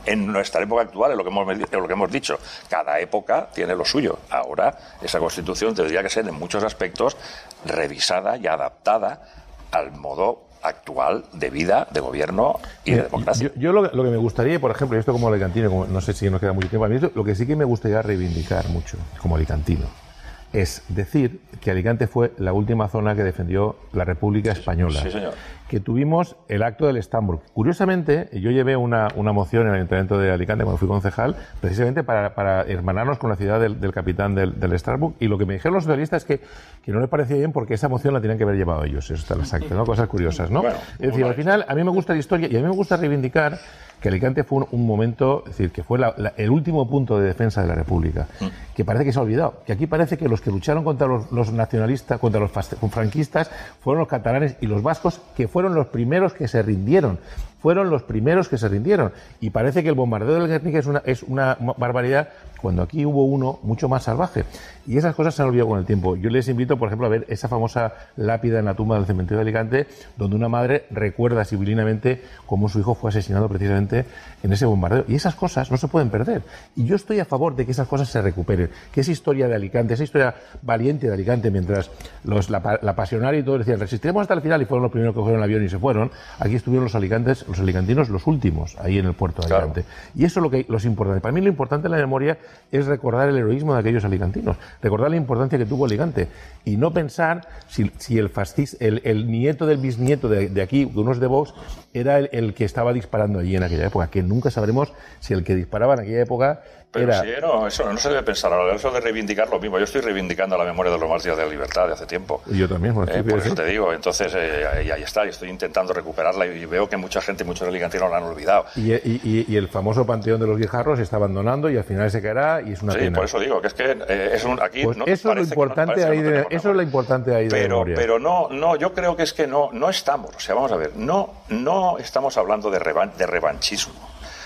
en nuestra época actual, es lo que hemos dicho, cada época tiene lo suyo. Ahora esa Constitución tendría que ser en muchos aspectos revisada y adaptada al modo actual de vida, de gobierno y de democracia. Yo lo que me gustaría, por ejemplo, y esto como alicantino, no sé si nos queda mucho tiempo, a mí lo que sí que me gustaría reivindicar mucho como alicantino es decir que Alicante fue la última zona que defendió la República Española. Sí, señor. Que tuvimos el acto del Estambul. Curiosamente, yo llevé una moción en el Ayuntamiento de Alicante cuando fui concejal, precisamente para hermanarnos con la ciudad del capitán del Estambul, y lo que me dijeron los socialistas es que no les parecía bien porque esa moción la tenían que haber llevado ellos. Eso está en las actas, ¿no? Cosas curiosas, ¿no? Bueno, es decir, al final, a mí me gusta la historia y a mí me gusta reivindicar que Alicante fue un momento, es decir, que fue el último punto de defensa de la República, que parece que se ha olvidado, que aquí parece que los que lucharon contra los nacionalistas, contra los franquistas, fueron los catalanes y los vascos, que fueron los primeros que se rindieron. Y parece que el bombardeo del Guernica es una barbaridad, cuando aquí hubo uno mucho más salvaje. Y esas cosas se han olvidado con el tiempo. Yo les invito, por ejemplo, a ver esa famosa lápida en la tumba del cementerio de Alicante, donde una madre recuerda sibilinamente cómo su hijo fue asesinado precisamente en ese bombardeo. Y esas cosas no se pueden perder. Y yo estoy a favor de que esas cosas se recuperen. Que esa historia de Alicante, esa historia valiente de Alicante, mientras la pasionaria y todos decían, resistiremos hasta el final, y fueron los primeros que cogieron el avión y se fueron, aquí estuvieron los alicantes los alicantinos los últimos ahí en el puerto de Alicante. Y eso es lo es importante. Para mí lo importante en la memoria es recordar el heroísmo de aquellos alicantinos, recordar la importancia que tuvo Alicante y no pensar si el fascista, el nieto del bisnieto de aquí, de unos de Vox, era el que estaba disparando allí en aquella época, que nunca sabremos si el que disparaba en aquella época pero era... sí, no, eso no se debe pensar ahora, eso de reivindicar lo mismo. Yo estoy reivindicando la memoria de los mártires de la libertad de hace tiempo. Yo también, por eso te digo, entonces ahí está, y estoy intentando recuperarla y veo que mucha gente, muchos alicantinos la han olvidado. Y el famoso Panteón de los Guijarros se está abandonando y al final se caerá y es una pena. Sí, por eso digo, que es que aquí... Pues no, eso es lo importante ahí de, eso es lo importante ahí de memoria. Pero no, yo creo que es que no estamos, o sea, vamos a ver, no estamos hablando de revanchismo.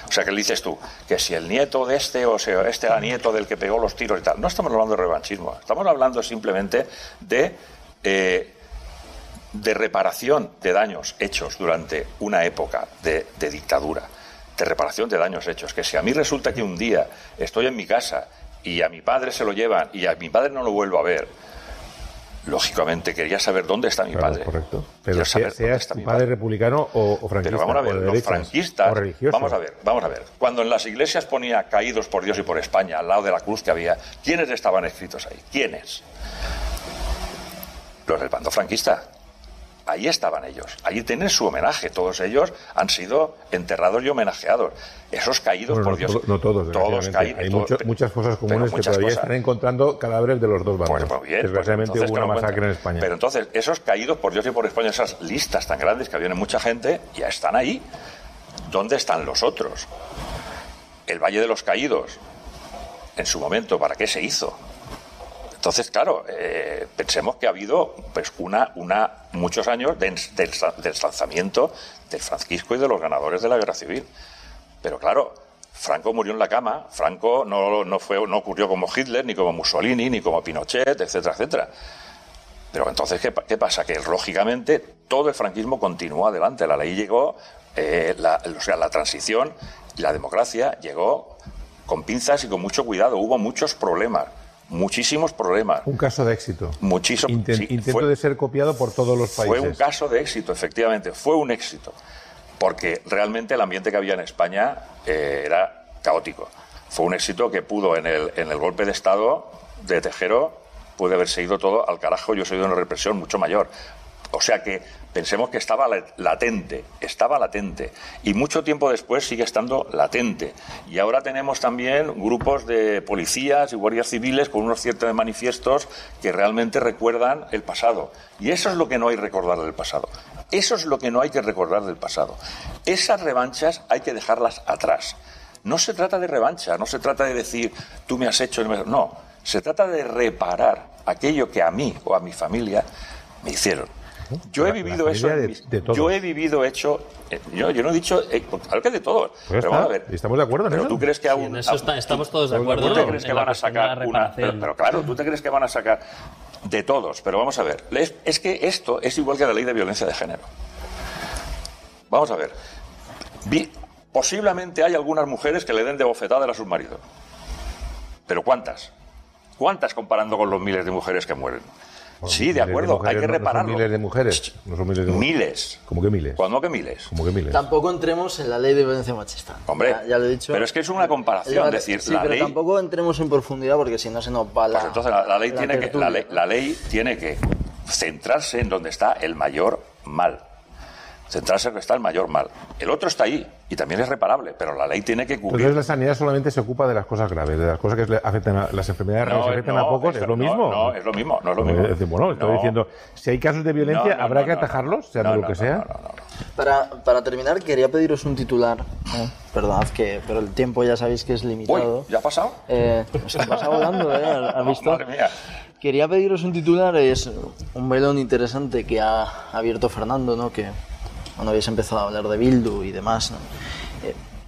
O sea, que le dices tú, que si el nieto de o sea, este era nieto del que pegó los tiros y tal. No estamos hablando de revanchismo, estamos hablando simplemente de reparación de daños hechos durante una época de dictadura, de reparación de daños hechos. Que si a mí resulta que un día estoy en mi casa y a mi padre se lo llevan y a mi padre no lo vuelvo a ver, lógicamente quería saber dónde está mi padre. Correcto. Pero seas tu padre republicano o franquista. Pero vamos a ver, los franquistas, o religiosos. Vamos a ver. Cuando en las iglesias ponía caídos por Dios y por España, al lado de la cruz que había, ¿quiénes estaban escritos ahí? ¿Quiénes? Los del bando franquista. Ahí estaban ellos. Allí tienen su homenaje. Todos ellos han sido enterrados y homenajeados. Esos caídos por Dios. No todos. Todos caídos. Hay muchas fosas comunes que todavía están encontrando cadáveres de los dos bandos. Pues bien, desgraciadamente hubo una masacre en España. Pero entonces, esos caídos por Dios y por España, esas listas tan grandes que viene mucha gente, ya están ahí. ¿Dónde están los otros? El Valle de los Caídos, en su momento, ¿para qué se hizo? Entonces, claro, pensemos que ha habido pues muchos años del ensalzamiento del franquismo y de los ganadores de la guerra civil. Pero claro, Franco murió en la cama. Franco no ocurrió como Hitler, ni como Mussolini, ni como Pinochet, etcétera, etcétera. Pero entonces, ¿qué pasa? Que lógicamente todo el franquismo continuó adelante. La ley llegó, la transición y la democracia llegó con pinzas y con mucho cuidado. Hubo muchos problemas. Muchísimos problemas. Un caso de éxito. Muchísimo. Intento de ser copiado por todos los países. Fue un caso de éxito, efectivamente. Fue un éxito. Porque realmente el ambiente que había en España era caótico. Fue un éxito que pudo en el golpe de Estado de Tejero, puede haberse ido todo al carajo. Yo soy de una represión mucho mayor. O sea que pensemos que estaba latente, y mucho tiempo después sigue estando latente. Y ahora tenemos también grupos de policías y guardias civiles con unos ciertos manifiestos que realmente recuerdan el pasado. Y eso es lo que no hay que recordar del pasado. Eso es lo que no hay que recordar del pasado. Esas revanchas hay que dejarlas atrás. No se trata de revancha, no se trata de decir, tú me has hecho... No, se trata de reparar aquello que a mí o a mi familia me hicieron. Yo he vivido eso. Yo he vivido hecho. Yo no he dicho. Claro que de todos. Pues pero vamos a ver. Estamos de acuerdo en pero eso. ¿Tú crees que aún. En eso estamos todos de acuerdo. ¿Tú te crees que van a sacar una. Pero claro, ¿tú te crees que van a sacar de todos? Pero vamos a ver. Es que esto es igual que la ley de violencia de género. Vamos a ver. Posiblemente hay algunas mujeres que le den de bofetada a sus maridos. ¿Pero cuántas? ¿Cuántas comparando con los miles de mujeres que mueren? Sí, de acuerdo, hay que repararlo. No son miles de mujeres. No son miles de mujeres. Miles. ¿Cómo que miles? ¿Cuándo que miles? ¿Cómo que miles? Tampoco entremos en la ley de violencia machista. Hombre, ya lo he dicho. Pero es que es una comparación. Decir, sí, la pero ley... tampoco entremos en profundidad porque si no se nos va la. Pues entonces la ley tiene que centrarse en donde está el mayor mal. Centrarse en donde está el mayor mal. El otro está ahí y también es reparable, pero la ley tiene que cubrir. Entonces la sanidad solamente se ocupa de las cosas graves, de las cosas que afectan a las enfermedades raras, afectan a pocos. ¿Es lo mismo? No, es lo mismo. No es lo mismo. Bueno, estoy diciendo, si hay casos de violencia, habrá que atajarlos, sea de lo que sea. Para terminar, quería pediros un titular. Perdonad pero el tiempo ya sabéis que es limitado. Uy, ¿ya ha pasado? Se pasa volando, ¿has visto? Madre mía. Quería pediros un titular, es un melón interesante que ha abierto Fernando, ¿no? Que cuando habéis empezado a hablar de Bildu y demás, ¿no?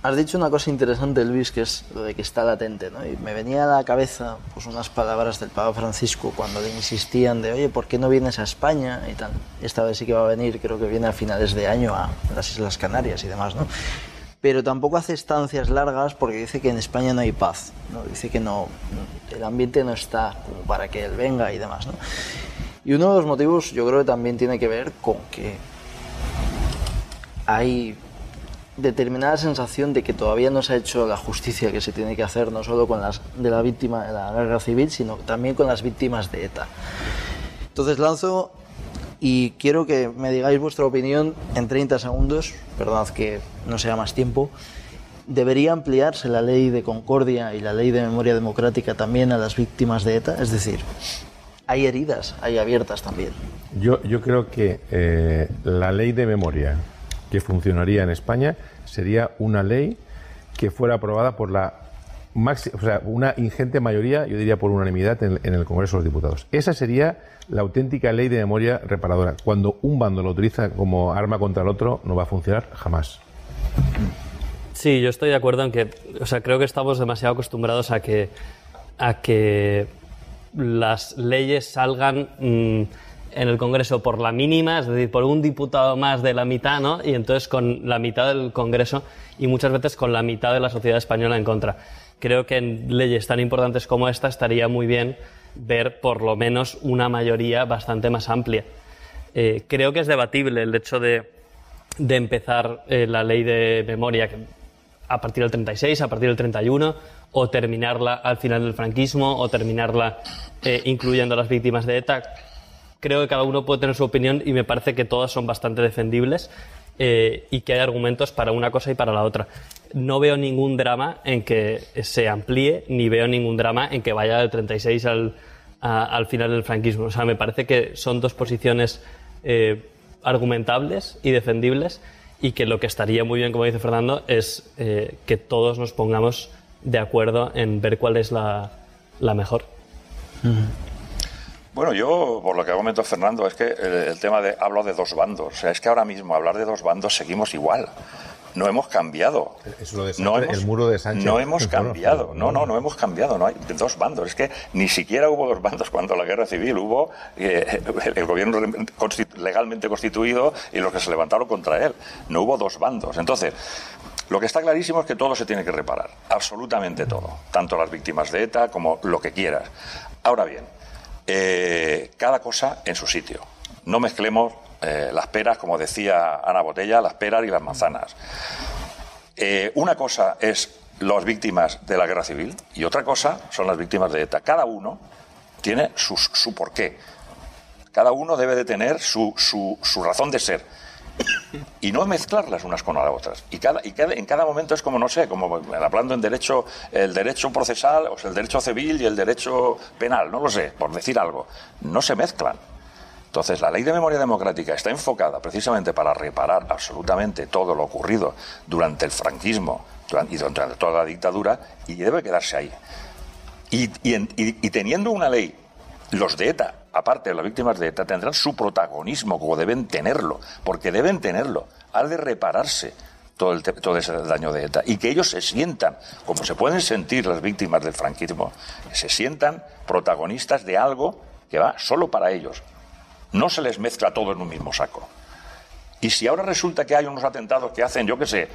Has dicho una cosa interesante, Luis, que es lo de que está latente, ¿no? Y me venía a la cabeza pues unas palabras del Papa Francisco cuando le insistían de, oye, ¿por qué no vienes a España? Y tal. Esta vez sí que va a venir, creo que viene a finales de año a las Islas Canarias y demás, ¿no? Pero tampoco hace estancias largas porque dice que en España no hay paz, ¿no? Dice que no, el ambiente no está como para que él venga y demás, ¿no? Y uno de los motivos yo creo que también tiene que ver con que hay determinada sensación de que todavía no se ha hecho la justicia que se tiene que hacer, no solo con las de la víctima de la guerra civil, sino también con las víctimas de ETA. Entonces lanzo y quiero que me digáis vuestra opinión en 30 segundos, perdonad que no sea más tiempo. ¿Debería ampliarse la ley de concordia y la ley de memoria democrática también a las víctimas de ETA? Es decir, hay heridas, hay abiertas también. Yo creo que la ley de memoria que funcionaría en España sería una ley que fuera aprobada por una ingente mayoría, yo diría por unanimidad, en el Congreso de los Diputados. Esa sería la auténtica ley de memoria reparadora. Cuando un bando lo utiliza como arma contra el otro, no va a funcionar jamás. Sí, yo estoy de acuerdo en que, creo que estamos demasiado acostumbrados a que las leyes salgan en el Congreso por la mínima, es decir, por un diputado más de la mitad, ¿no? Y entonces con la mitad del Congreso y muchas veces con la mitad de la sociedad española en contra. Creo que en leyes tan importantes como esta estaría muy bien ver por lo menos una mayoría bastante más amplia. Creo que es debatible el hecho de empezar la ley de memoria a partir del 36, a partir del 31, o terminarla al final del franquismo, o terminarla incluyendo a las víctimas de ETA. Creo que cada uno puede tener su opinión y me parece que todas son bastante defendibles y que hay argumentos para una cosa y para la otra. No veo ningún drama en que se amplíe, ni veo ningún drama en que vaya del 36 al final del franquismo. Me parece que son dos posiciones argumentables y defendibles, y que lo que estaría muy bien, como dice Fernando, es que todos nos pongamos de acuerdo en ver cuál es la mejor. Bueno, yo, por lo que comentó Fernando, es que el tema de hablo de dos bandos. O sea, es que ahora mismo hablar de dos bandos seguimos igual. No hemos cambiado. Eso lo de Sánchez, el muro de Sánchez. No hemos cambiado. No hemos cambiado. No hay dos bandos. Es que ni siquiera hubo dos bandos cuando la guerra civil. Hubo el gobierno legalmente constituido y los que se levantaron contra él. No hubo dos bandos. Entonces, lo que está clarísimo es que todo se tiene que reparar. Absolutamente todo. Tanto las víctimas de ETA como lo que quieras. Ahora bien, cada cosa en su sitio. No mezclemos las peras, como decía Ana Botella, las peras y las manzanas. Una cosa es las víctimas de la guerra civil y otra cosa son las víctimas de ETA. Cada uno tiene su porqué. Cada uno debe de tener su razón de ser. Y no mezclarlas unas con las otras. En cada momento es como, no sé, como hablando en derecho, el derecho procesal, o sea, el derecho civil y el derecho penal, no lo sé, por decir algo. No se mezclan. Entonces, la ley de memoria democrática está enfocada precisamente para reparar absolutamente todo lo ocurrido durante el franquismo y durante toda la dictadura, y debe quedarse ahí. Y teniendo una ley, los de ETA, aparte de las víctimas de ETA, tendrán su protagonismo, como deben tenerlo, porque deben tenerlo. Ha de repararse todo ese daño de ETA, y que ellos se sientan, como se pueden sentir las víctimas del franquismo, se sientan protagonistas de algo que va solo para ellos. No se les mezcla todo en un mismo saco. Y si ahora resulta que hay unos atentados que hacen, yo qué sé,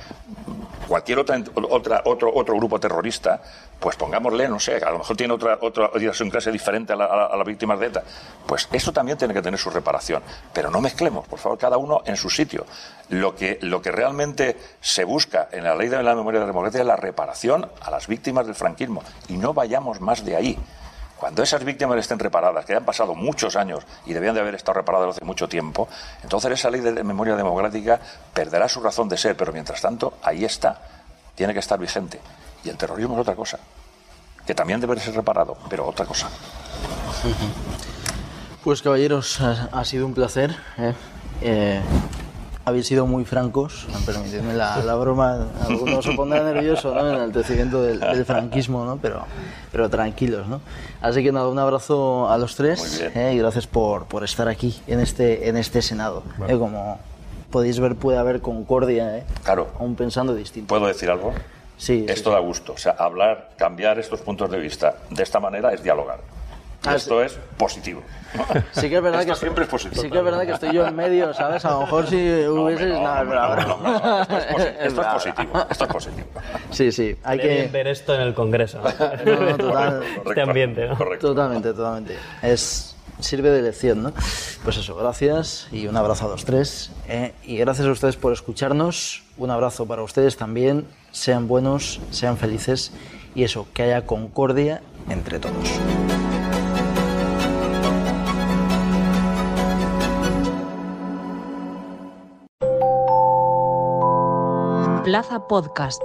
cualquier otro grupo terrorista, pues pongámosle, no sé, a lo mejor tiene otra idiosincrasia diferente a las víctimas de ETA, pues eso también tiene que tener su reparación. Pero no mezclemos, por favor, cada uno en su sitio. Lo que realmente se busca en la ley de la memoria democrática es la reparación a las víctimas del franquismo, y no vayamos más de ahí. Cuando esas víctimas estén reparadas, que han pasado muchos años y debían de haber estado reparadas hace mucho tiempo, entonces esa ley de memoria democrática perderá su razón de ser, pero mientras tanto, ahí está, tiene que estar vigente. Y el terrorismo es otra cosa, que también debe ser reparado, pero otra cosa. Pues caballeros, ha sido un placer. Habéis sido muy francos, permitidme la broma, algunos se pondrán nerviosos, ¿no?, en el enaltecimiento del franquismo, ¿no?, pero tranquilos, ¿no? Así que nada, un abrazo a los tres, y gracias por estar aquí en este Senado. Vale. Como podéis ver, puede haber concordia, claro, aún pensando distinto. ¿Puedo decir algo? Sí. Esto da gusto, o sea, cambiar estos puntos de vista de esta manera es dialogar. Esto es positivo. Sí que es verdad que siempre es positivo. Sí que es verdad que estoy yo en medio, ¿sabes? A lo mejor si hubieses... Esto es positivo. Esto es positivo. Sí. Hay que ver esto en el Congreso. Total. Este ambiente, ¿no? Correcto. Totalmente. Es sirve de lección, ¿no? Pues eso, gracias y un abrazo a los tres. Y gracias a ustedes por escucharnos. Un abrazo para ustedes también. Sean buenos, sean felices y eso, que haya concordia entre todos. Plaza Podcast.